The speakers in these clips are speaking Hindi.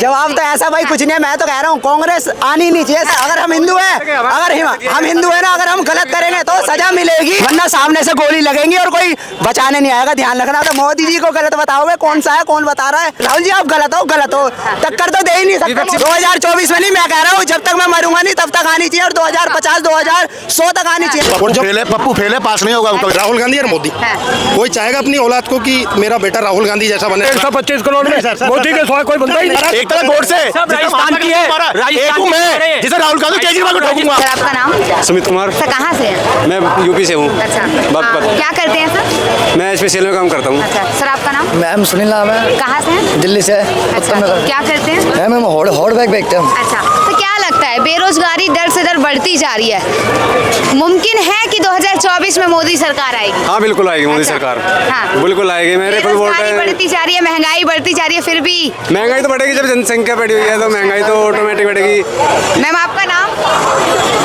जवाब तो ऐसा भाई कुछ नहीं है। मैं तो कह रहा हूँ कांग्रेस आनी नहीं चाहिए। अगर हम हिंदू हैं, अगर हम हिंदू हैं ना, अगर हम गलत करेंगे तो सजा मिलेगी, वरना सामने से गोली लगेंगी और कोई बचाने नहीं आएगा। ध्यान रखना। तो मोदी जी को गलत बताओगे, कौन सा है, कौन बता रहा है? राहुल जी आप गलत हो, टक्कर तो दे ही नहीं सकते। 2024 में नहीं, मैं कह रहा हूँ जब तक मैं मरूंगा नहीं तब तक आनी चाहिए, और 2050 2100 तक आनी चाहिए। पप्पू फेले पास नहीं होगा। राहुल गांधी और मोदी, कोई चाहेगा अपनी औलाद को कि मेरा बेटा राहुल गांधी जैसा बने। 125 करोड़ में मोदी के सिवा कोई बनता ही नहीं। एक तरह वोट से राजस्थान की है, राजस्थान में जिसे राहुल गांधी केजरीवाल को ठोकूंगा। सर आपका नाम? सुमित कुमार। सर कहाँ से हैं? मैं यूपी से हूँ। अच्छा, बागपत। क्या करते हैं सर? मैं स्पेशल में काम करता हूँ। अच्छा, सर आपका नाम? मैम सुनील नाम है। कहाँ से हैं? दिल्ली से। अच्छा, क्या करते हैं? मैम हॉट बैग बेचते हैं। अच्छा, तो क्या लगता है बेरोजगारी दर से दर बढ़ती जा रही है, मुमकिन है कि 2024 में मोदी सरकार आएगी? हाँ बिल्कुल आएगी मोदी अच्छा, सरकार। हाँ। बिल्कुल आएगी। मेरे को वोट बेरोजगारी है। बढ़ती जा रही है, महंगाई बढ़ती जा रही है, फिर भी महंगाई तो बढ़ेगी, जब जनसंख्या बढ़ी हुई है तो महंगाई तो ऑटोमेटिक बढ़ेगी। मैम आपका नाम?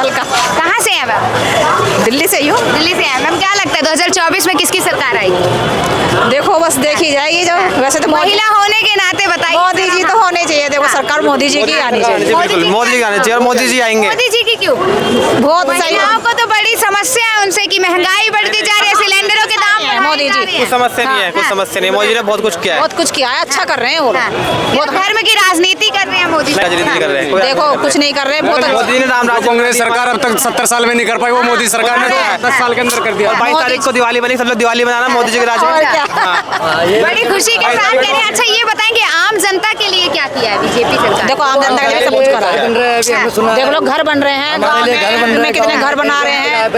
अलका। कहाँ से हैं मैम? दिल्ली से ही हूँ। दिल्ली से हैं। मैम क्या लगता है 2024 में किसकी सरकार आएगी? देखो बस देखी जाएगी। जो वैसे तो महिला होने के नाते बताइए। मोदी जी तो होने चाहिए। देखो सरकार मोदी जी की आनी चाहिए। बिल्कुल मोदी जी आने चाहिए और मोदी जी आएंगे। मोदी जी की क्यों? बहुत सही। महिलाओं को तो बड़ी समस्या है उनसे कि महंगाई बढ़ती जा रही है, सिलेंडरों के दाम बढ़ाए मोदी जा जी। रहे हैं। कुछ समस्या नहीं है, कुछ समस्या नहीं है। मोदी जी ने बहुत कुछ किया है। बहुत कुछ किया है, अच्छा कर रहे हैं वो लोग। वो धर्म की राजनीति कर रहे हैं मोदी जी। राजनीति कर रहे हैं। देखो कुछ नहीं कर रहे हैं। बहुत मोदी ने राम राज्य कांग्रेस सरकार अब तक 70 साल में नहीं कर पाई, वो मोदी सरकार ने 10 साल के अंदर कर दिया। 22 तारीख को दिवाली बनी, सब लोग दिवाली मनाना मोदी जी के राज में। बड़ी खुशी के साथ कह रहे हैं। अच्छा ये बताएंगे आम जनता के लिए क्या किया है बीजेपी सरकार? देखो आम जनता के लिए सब कुछ करा है। बन रहे हैं अभी हमने सुना। देखो लोग घर बन रहे हैं, गाँव में कितने घर बना रहे हैं।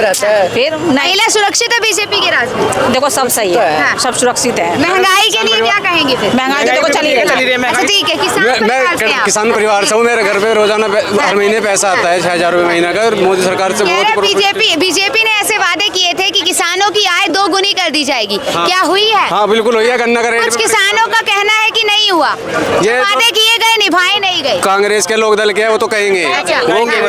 फिर नहीं, महिला सुरक्षित है बीजेपी के राज में? देखो सब सही है, सब सुरक्षित है। महंगाई के लिए क्या कहेंगे फिर? महंगाई तो देखो चली रही है। अच्छा ठीक है, किसान परिवार से मैं आप। किसान परिवार से हूँ। मेरे घर पे रोजाना हर महीने पैसा आता है 6000 रुपये महीना का। और मोदी सरकार से बहुत बीजेपी ने ऐसे वादे किए थे कि किसानों की आय 2 गुनी कर दी जाएगी। क्या हुई है? हाँ बिल्कुल हुई है। गन्ना का रेट कुछ किसानों का कहना है कि नहीं हुआ, ये वादे किए गए निभाए नहीं गए। कांग्रेस के लोग दल के है, वो तो कहेंगे। अच्छा।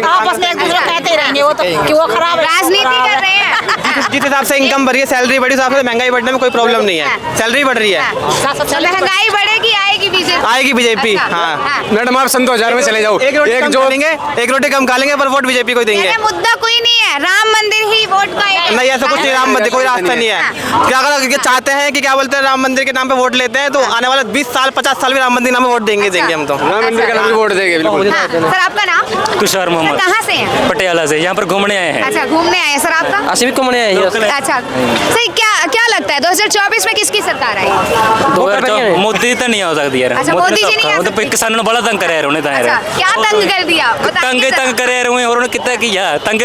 आपस में एक दूसरे कहते रहेंगे वो तो कि वो खराब है, राजनीति कर रहे हैं। जिस हिसाब से इनकम बढ़ी है, सैलरी बढ़ी, उस हिसाब से महंगाई बढ़ने में कोई प्रॉब्लम नहीं है। सैलरी बढ़ रही है। महंगाई बढ़ेगी, आएगी बीजेपी? आएगी बीजेपी। हाँ मैडम आप सन 2000 में चले जाओ। एक रोटी कम खा लेंगे पर वोट बीजेपी को देंगे। मेरा मुद्दा कोई नहीं है, राम मंदिर ही वोट का एक नहीं ऐसा कुछ नहीं। राम मंदिर कोई रास्ता नहीं है। क्या अगर चाहते हैं कि क्या बोलते हैं राम मंदिर के नाम पे वोट लेते हैं तो आने वाले 20 साल 50 साल में राम मंदिर नाम पे वोट देंगे हम तो। राम मंदिर का नाम भी वोट देंगे बिल्कुल। हाँ, सर आपका नाम? तुषार मोहम्मद। कहाँ से हैं? पटियाला से। यहाँ पर घूमने आए हैं। अच्छा घूमने आए हैं। सर आपका? आसिफ घूमने आए हैं। अच्छा सही। क्या लगता है 2024 में किसकी सरकार आएगी? मोदी तो नहीं हो सकती यार। अच्छा, मोदी जी नहीं आ सकते। किसानों ने बड़ा तंग करे उन्हें। अच्छा, क्या तंग कर दिया? बताइए सर। तंग करे रहे और उन्होंने कितना किया तंग।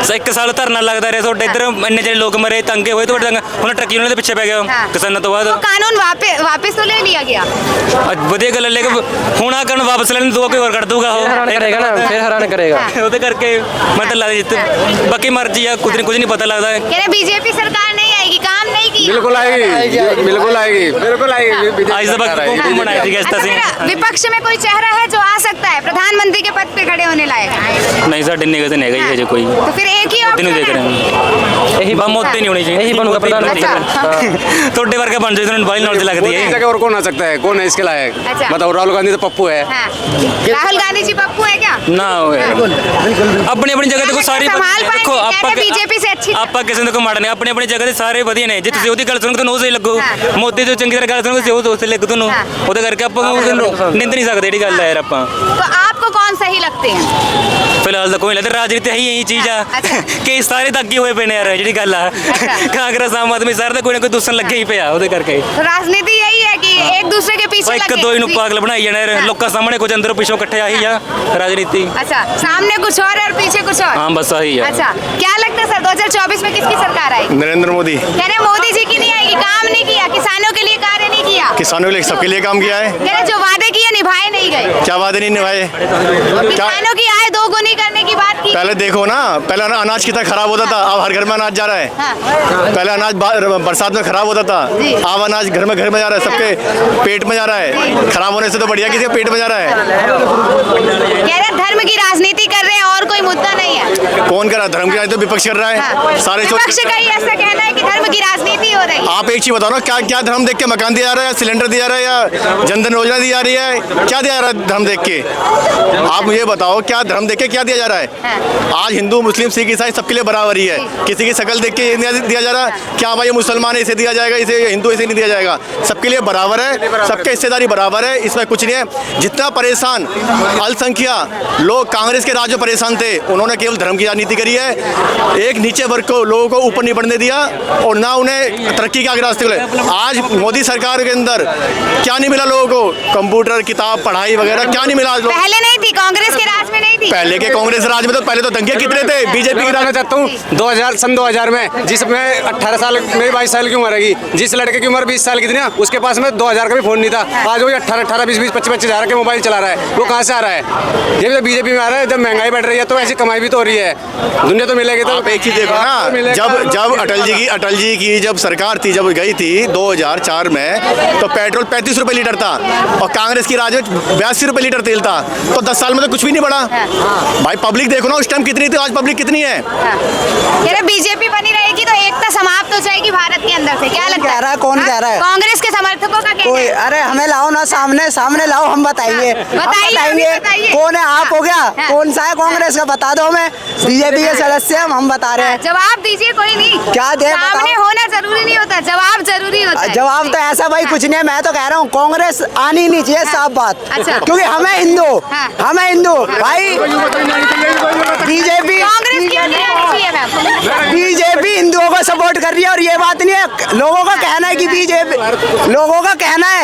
1 साल धरना लगता रहे तो इधर इन्ने जने लोग मरे, तंगे हुए तो उन्हें ट्रक यूनियन के पीछे पै गए किसानों तो बाद। तो कानून वापस तो ले लिया गया। ਵਧੀਆ ਗੱਲ ਲੈ ਕੇ ਹੁਣ ਆ ਕਾਨੂੰਨ ਵਾਪਸ ਲੈਣ ਦੋ ਕੋਈ ਹੋਰ ਕਰ ਦੂਗਾ ਉਹ ਕਰੇਗਾ ਨਾ ਫਿਰ ਹੈਰਾਨ ਕਰੇਗਾ ਉਹਦੇ ਕਰਕੇ ਮੈਂ ਤਾਂ ਲੱਗਦਾ ਜਿੱਤੇ ਬਾਕੀ ਮਰਜ਼ੀ ਆ ਕੁਝ ਨਹੀਂ ਪਤਾ ਲੱਗਦਾ ਹੈ। कह रहे बीजेपी सरकार नहीं आएगी, काम नहीं की। बिल्कुल आएगी, बिल्कुल आएगी, बिल्कुल आएगी। आज तक कौन बनाई थी अच्छा, फिर विपक्ष में कोई चेहरा है जो आ सकता है प्रधानमंत्री के पद पे खड़े होने लायक? नहीं साढ़े निगह से नहीं है जो कोई। तो फिर एक ही मोदी नहीं देख रहे हैं। यही मोदी नहीं होनी चाहिए। यही बनूंगा प्रधानमंत्री। थोड़े वर्ग बन जाए तो बड़ी नॉलेज लगती है। जगह और कौन आ सकता है? कौन है इसके लायक? अच्छा। बताओ। राहुल गांधी तो पप्पू है। हाँ। राहुल गांधी जी पप्पू है क्या? ना अपनी अपनी जगह देखो सारी देखो बीजेपी से अच्छी ਆਪਾਂ ਕਿਸੇ ਨੂੰ ਮਾੜਨੇ ਆਪਣੀ ਆਪਣੀ ਜਗ੍ਹਾ ਤੇ ਸਾਰੇ ਵਧੀਆ ਨੇ। ਜੇ ਤੁਸੀਂ ਉਹਦੀ ਗੱਲ ਸੁਣੋਗੇ ਤੁਹਾਨੂੰ ਉਹ ਸਹੀ ਲੱਗੂ। ਮੋਦੀ ਤੋਂ ਚੰਗੀ ਤਰ੍ਹਾਂ ਗੱਲ ਸੁਣੋਗੇ ਉਹ ਦੋਸਤ ਲੱਗ ਤੁਹਾਨੂੰ। ਉਹਦੇ ਕਰਕੇ ਆਪਾਂ ਨਿੰਦ ਨਹੀਂ ਸਕਦੇ ਜਿਹੜੀ ਗੱਲ ਹੈ ਯਾਰ ਆਪਾਂ। तो आपको कौन सही लगते हैं? ਫਿਲਹਾਲ ਤਾਂ ਕੋਈ ਲੱਗਦਾ ਰਾਜਨੀਤੀ ਹੈ ਹੀ ਇਹੀ ਚੀਜ਼ ਆ ਕਿ ਸਾਰੇ ਤਾਂ ਅੱਗੇ ਹੋਏ ਪਏ ਨੇ ਯਾਰ ਜਿਹੜੀ ਗੱਲ ਆ। ਕਾਂਗਰਸ ਆਮ ਆਦਮੀ ਸਾਰੇ ਦਾ ਕੋਈ ਨਾ ਕੋਈ ਦੁਸ਼ਮਣ ਲੱਗੇ ਹੀ ਪਿਆ ਉਹਦੇ ਕਰਕੇ। तो राजनीति यही है कि एक दूसरे के पीछे ਇੱਕ ਦੋ ਨੂੰ ਪਾਗਲ ਬਣਾਈ ਜਾਣਾ ਯਾਰ। ਲੋਕਾਂ ਸਾਹਮਣੇ ਕੁਝ ਅੰਦਰੋਂ ਪਿੱਛੋਂ ਇਕੱਠੇ ਆਹੀ ਆ ਰਾਜਨੀਤੀ। अच्छा सामने कुछ और पीछे कुछ और। हाँ बस आही है। अच्छा क्या लगता है सर 2024 में किसकी सरकार आएगी? नरेंद्र मोदी। कह रहे मोदी जी की नहीं आएगी, काम नहीं किया, किसानों के लिए कार्य नहीं किया। किसानों के लिए सबके लिए काम किया है। कह रहे जो वादे किए निभाए नहीं गए। क्या वादे नहीं निभाए? किसानों की आय 2 गुनी करने की बात की। पहले देखो ना, पहले अनाज कितना खराब होता था, अब हर घर में अनाज जा रहा है। पहले अनाज बरसात में खराब होता था, अब अनाज घर में जा रहा है, सबके पेट में जा रहा है। खराब होने से तो बढ़िया किसी के पेट में जा रहा है। कह रहे धर्म की राजनीति कर रहे हैं और कोई मुद्दा नहीं है। कौन कर रहा है? धर्म की राजनीति विपक्ष कर रहा है। सारे विपक्ष का ही ऐसा कहना है कि धर्म की राजनीति हो रही है। आप एक चीज बताओ ना, क्या क्या धर्म देख के मकान दिया जा रहा है, सिलेंडर दिया जा रहा है, या जनधन योजना दी जा रही है? क्या दिया जा रहा है धर्म देख के? आप मुझे बताओ, क्या धर्म देख के क्या दिया जा रहा है? आज हिंदू मुस्लिम सिख ईसाई सबके लिए बराबरी है। किसी की शक्ल देख के ये नहीं दिया जा रहा क्या भाई ये मुसलमान है इसे दिया जाएगा, इसे हिंदू इसे नहीं दिया जाएगा। सबके लिए बराबर है, सबके हिस्सेदारी बराबर है, इसमें कुछ नहीं है। जितना परेशान अल्पसंख्यक लोग कांग्रेस के राज में परेशान थे, उन्होंने केवल धर्म की राजनीति करी है। एक नीचे वर्ग को लोगों को ऊपर नहीं बढ़ने दिया और ना उन्हें तरक्की के आगे रास्ते खुले। आज मोदी सरकार के अंदर क्या नहीं मिला लोगों को? कंप्यूटर, किताब, पढ़ाई वगैरह क्या नहीं मिला? पहले नहीं थी, कांग्रेस के राज में नहीं थी। पहले के कांग्रेस राज में तो पहले तो दंगे कितने थे। बीजेपी की राज में चाहता हूँ 2000 में जिसमें 18 साल मेरी 22 साल की उम्र रहेगी, जिस लड़के की उम्र 20 साल की थी ना, उसके पास में 2000 का भी फोन नहीं था। आज वो 18 20 25 हज़ार के मोबाइल चला रहा है। वो कहाँ से आ रहा है? ये भी तो बीजेपी में आ रहा है। जब महंगाई बढ़ रही है तो ऐसी कमाई भी तो हो रही है, दुनिया तो मिलेगी। तो आप एक चीज देखो ना, जब अटल जी की जब सरकार थी, जब गई थी 2004 में, तो पेट्रोल 35 रुपए लीटर था और कांग्रेस की राज में 82 रुपए लीटर तेल था। तो 10 साल में तो कुछ भी नहीं बढ़ा। भाई पब्लिक देखो ना, उस टाइम कितनी थी, आज पब्लिक कितनी है? बीजेपी बनी रहेगी तो एकता समाप्त हो जाएगी भारत के अंदर से, क्या लगता कह रहा है? कौन कह रहा है? कांग्रेस के समर्थकों का कहना कोई, है। अरे हमें लाओ ना, सामने लाओ, हम बताएंगे। बताइए। कौन है? आप हो गया? कौन सा है कांग्रेस का? बता दो हमें। बीजेपी के सदस्य हम बता रहे हैं। जवाब दीजिए, कोई नहीं। क्या दे? सामने होना जरूरी नहीं होता, जवाब जरूरी होता है। जवाब तो ऐसा भाई कुछ नहीं है। मैं तो कह रहा हूँ कांग्रेस आनी नहीं चाहिए, साफ बात। अच्छा। क्योंकि हमें हिंदू भाई बीजेपी कांग्रेस क्यों नहीं आनी चाहिए मैम? बीजेपी हिंदुओं को सपोर्ट कर रही है और ये बात नहीं है। लोगों का कहना है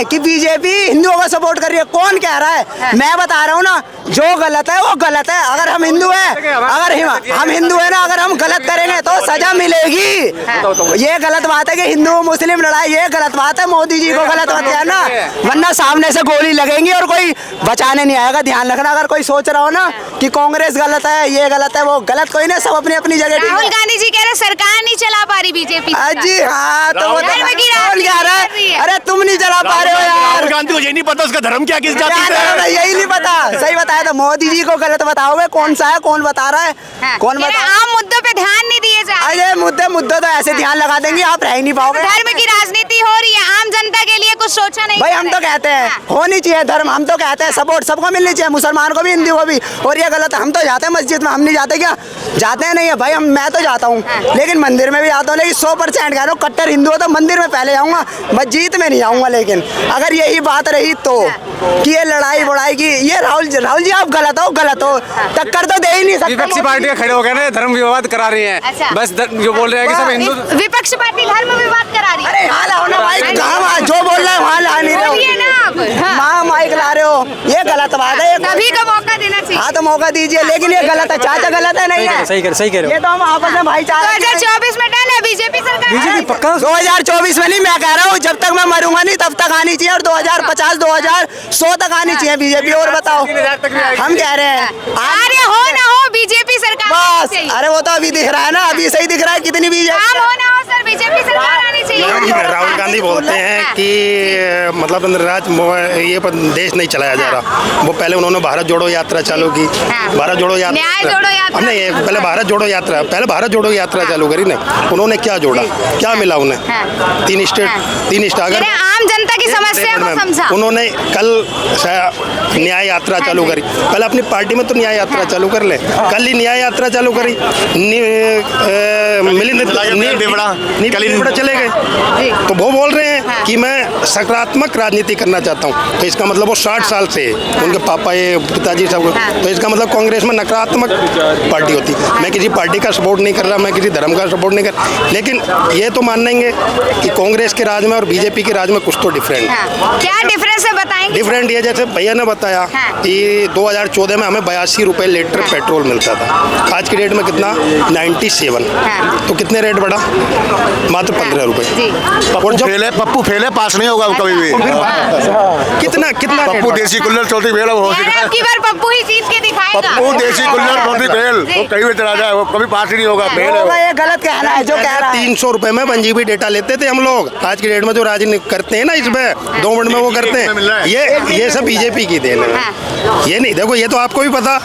कि बीजेपी हिंदुओं को सपोर्ट कर रही है। कौन कह रहा है? मैं बता रहा हूँ ना, जो गलत है वो गलत है। अगर हम हिंदू हैं, अगर हम गलत करेंगे तो सजा मिलेगी। ये गलत बात है कि हिंदू मुस्लिम लड़ाई, ये गलत बात है। मोदी जी को गलत मत कहना, वरना सामने से गोली लगेंगी और कोई बचाने नहीं आएगा। ध्यान रखना, अगर कोई सोच रहा हो ना कि कांग्रेस गलत है, ये गलत है, वो गलत, कोई नहीं, सब अपनी अपनी जगह। राहुल गांधी जी कह रहे सरकार नहीं चला पा रही बीजेपी। जी हाँ, तो वो धर्म की कौन कह रहा है? अरे तुम नहीं चला पा रहे हो यार। राहुल गांधी को ये नहीं पता उसका धर्म क्या, किस जाति से है? यही नहीं पता। सही बताया तो मोदी जी को गलत बताओगे? कौन सा है? कौन बता रहा है? कौन बता? आम मुद्दों पे ध्यान नहीं दिए जा रहे। अरे मुद्दे तो ऐसे ध्यान लगा देंगे, आप रह ही नहीं पाओगे। धर्म की राजनीति हो रही है, आम जनता के लिए कुछ सोचा नहीं। भाई हम तो कहते हैं होनी चाहिए धर्म, हम तो कहते हैं सपोर्ट सबको मिलनी चाहिए, मुसलमान को भी, हिंदू को भी। और ये गलत है, हम तो जाते हैं मस्जिद में, हम नहीं जाते क्या? जाते हैं नहीं है भाई, मैं तो जाता हूँ, लेकिन मंदिर में भी जाता हूँ। लेकिन 100% कह रहा हूँ, कट्टर हिंदू हो तो मंदिर में पहले जाऊँगा, मस्जिद में नहीं जाऊँगा। लेकिन अगर यही बात रही तो कि ये लड़ाई बड़ाई की, ये राहुल जी आप गलत हो, टक्कर तो दे ही नहीं सकते। विपक्षी पार्टियां खड़े हो गए ना, धर्म विवाद करा रही हैं। अच्छा। बस जो बोल रहे हैं कि सब हिंदू। विपक्ष पार्टी धर्म विवाद करा रही है। अरे यहाँ लाओ ना भाई, कहाँ जो बोल रहे हैं वहाँ ला नहीं बोलिए ना आप। रहे हो। हाँ। माँ माइक ला रहे हो, ये गलत बात है। सभी को मौका देना चाहिए। हाँ तो मौका दीजिए, लेकिन ये गलत है। चाचा गलत है, नहीं है? सही कह रहे ये तो हम आपस में भाईचारा। 2024 में डन है बीजेपी सरकार। पक्का 2024 में नहीं, मैं कह रहा हूँ जब तक मैं मरूंगा नहीं तब तक आनी चाहिए, और 2050 2100 तक आनी चाहिए बीजेपी। और बताओ, हम कह रहे हैं अरे हो ना हो बीजेपी सरकार आनी बस। चाहिए। अरे वो तो अभी दिख रहा है ना, अभी सही दिख रहा है कितनी बीजेपी। काम हो ना हो सर, बीजेपी सरकार आनी चाहिए। राहुल गांधी बोलते हैं कि मतलब ये देश नहीं चलाया जा रहा। वो पहले उन्होंने भारत जोड़ो यात्रा चालू की, भारत जोड़ो यात्रा, न्याय जोड़ो यात्रा। नहीं, पहले भारत जोड़ो यात्रा चालू करी ना। उन्होंने क्या जोड़ा, क्या मिला उन्हें? 3 स्टेट अगर आम जनता की समस्या को समझा। उन्होंने कल न्याय यात्रा चालू करी। पहले अपनी पार्टी में तो न्याय यात्रा चालू कर ले, कल ही न्याय यात्रा चालू करी। चले गए तो वो बोल रहे हैं कि मैं सकारात्मक राजनीति करना चाहता हूँ। तो इसका मतलब वो 60 साल से उनके पापा ये पिताजी सब, तो इसका मतलब कांग्रेस में नकारात्मक पार्टी होती। मैं किसी पार्टी का सपोर्ट नहीं कर रहा, मैं किसी धर्म का सपोर्ट नहीं कर, लेकिन ये तो मानेंगे कि कांग्रेस के राज में और बीजेपी के राज में कुछ तो डिफरेंट है। क्या डिफरेंस है बताएंगे? डिफरेंट ये, जैसे भैया ने बताया कि 2014 में हमें 82 रुपए लीटर पेट्रोल मिलता था, आज की डेट में कितना 97। तो कितने रेट बढ़ा? मात्र 15 रुपए। और जब पप्पू फेले पास नहीं होगा कभी भी। कितना पप्पू देसी कुल्लर चौथी फेल हो की बार पप्पू ही जीत के दिखाएगा। पप्पू देसी कुल्लर चौथी फेल, वो कहीं भी चला जाए, वो कभी पास ही नहीं होगा। फेल है वो। ये गलत कहना है जो कह रहा है। 300 रुपए में 1 GB डेटा लेते थे हम लोग, आज की डेट में जो राजनीति करते हैं ना इसमें 2 मिनट में वो करते हैं, ये सब बीजेपी की देन है। ये नहीं, देखो ये तो आपको भी पता,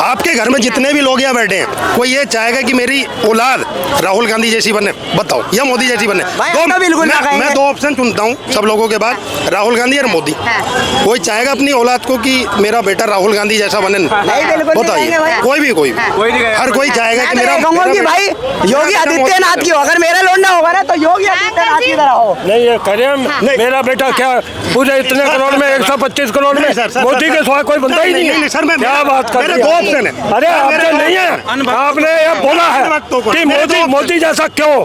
आपके घर में जितने भी लोग यहाँ बैठे हैं, कोई ये चाहेगा कि मेरी औलाद राहुल गांधी जैसी बने, बताओ, या मोदी जैसी बने? मैं 2 ऑप्शन चुनता हूँ सब लोगों के बाद, राहुल गांधी और मोदी। कोई चाहेगा अपनी औलाद को कि मेरा बेटा राहुल गांधी जैसा बने? बताइए, कोई भी हर कोई चाहेगा कि मेरा भाई योगी आदित्यनाथ की हो, अगर मेरा लोन ना होगा ना तो योगी आदित्यनाथ की तरह हो। नहीं ये करें, मेरा बेटा क्या पूरे इतने करोड़ में 125 करोड़ में मोदी के सिवा कोई बनता ही नहीं है सर। मैं क्या बात कर रहे हैं? 2 ऑप्शन है। अरे आपने नहीं है, आपने ये बोला है कि मोदी जैसा क्यों?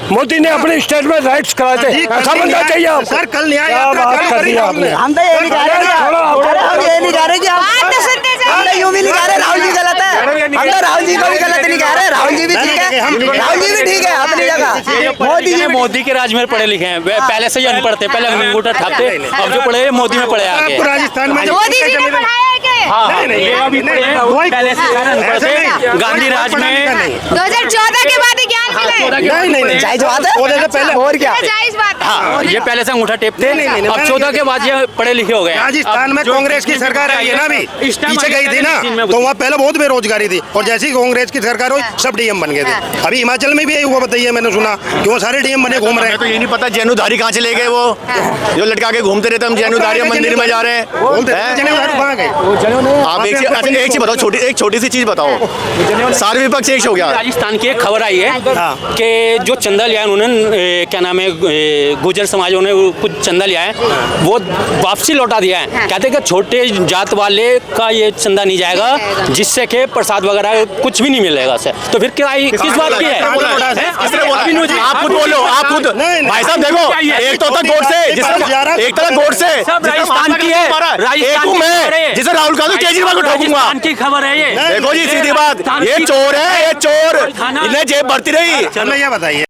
मोदी ने अपने स्टेट में राइट्स कराए थे, ऐसा बनना चाहिए आपको। सर कल न्याय क्या बात कर दी आपने? हम तो ये नहीं कह रहे, हम ये नहीं कह रहे कि हम तो यूं भी नहीं कह रहे राहुल जी गलत है, हम तो राहुल जी को भी गलत नहीं कह रहे, राहुल जी भी ठीक है, राहुल जी भी ठीक है अपनी जगह। मोदी जी मोदी के राज में पढ़े लिखे हैं, पहले से ही अनपढ़ थे, पहले अंगूठा ठाकते, अब जो पढ़े मोदी में पढ़े आगे। आपको राजस्थान में मोदी जी ने पढ़ाया है पहले से अनपढ़ थे, गांधी राज में 2014 के बाद ही ज्ञान मिले। नहीं जायज बात है पहले, और क्या जायज बात है। हाँ, ये पहले से अंगूठा टेप थे, अब 14 के बाद ये पढ़े लिखे हो गए। राजस्थान में कांग्रेस की सरकार आई है ना, अभी पीछे गई थी ना, तो वहाँ पहले बहुत बेरोजगारी थी, और जैसे ही कांग्रेस की सरकार हुई सब डीएम बन गए थे। अभी हिमाचल में भी यही हुआ, बताइए, मैंने सुना कि वो सारे डीएम बने घूम रहे हैं। तो ये नहीं पता जैनुधारी कहाँ चले गए, वो जो लटका के घूमते रहते, हम जैनुधारी मंदिर में जा रहे हैं। आप एक चीज बताओ, एक छोटी सी चीज बताओ, सारे विपक्ष एक हो गया। राजस्थान की एक खबर आई है कि जो चंदा लिया उन्होंने, क्या नाम है, गुर्जर समाजों ने कुछ चंदा लिया है, वो वापसी लौटा दिया है। कहते हैं कि छोटे जात वाले का ये चंदा नहीं जाएगा, जिससे कि प्रसाद वगैरह कुछ भी नहीं मिलेगा सर। तो फिर क्या किस बात की है? आप खुद बोलो, आप खुद भाई साहब देखो, एक तो था गोड से, एक तरह गोड से राजस्थान की है, राजस्थान में जिसे राहुल गांधी केजरीवाल को ठोकूंगा की खबर है ये। देखो जी सीधी बात, ये चोर है, ये चोर, इन्हें जेब भरती रही। चलो ये बताइए।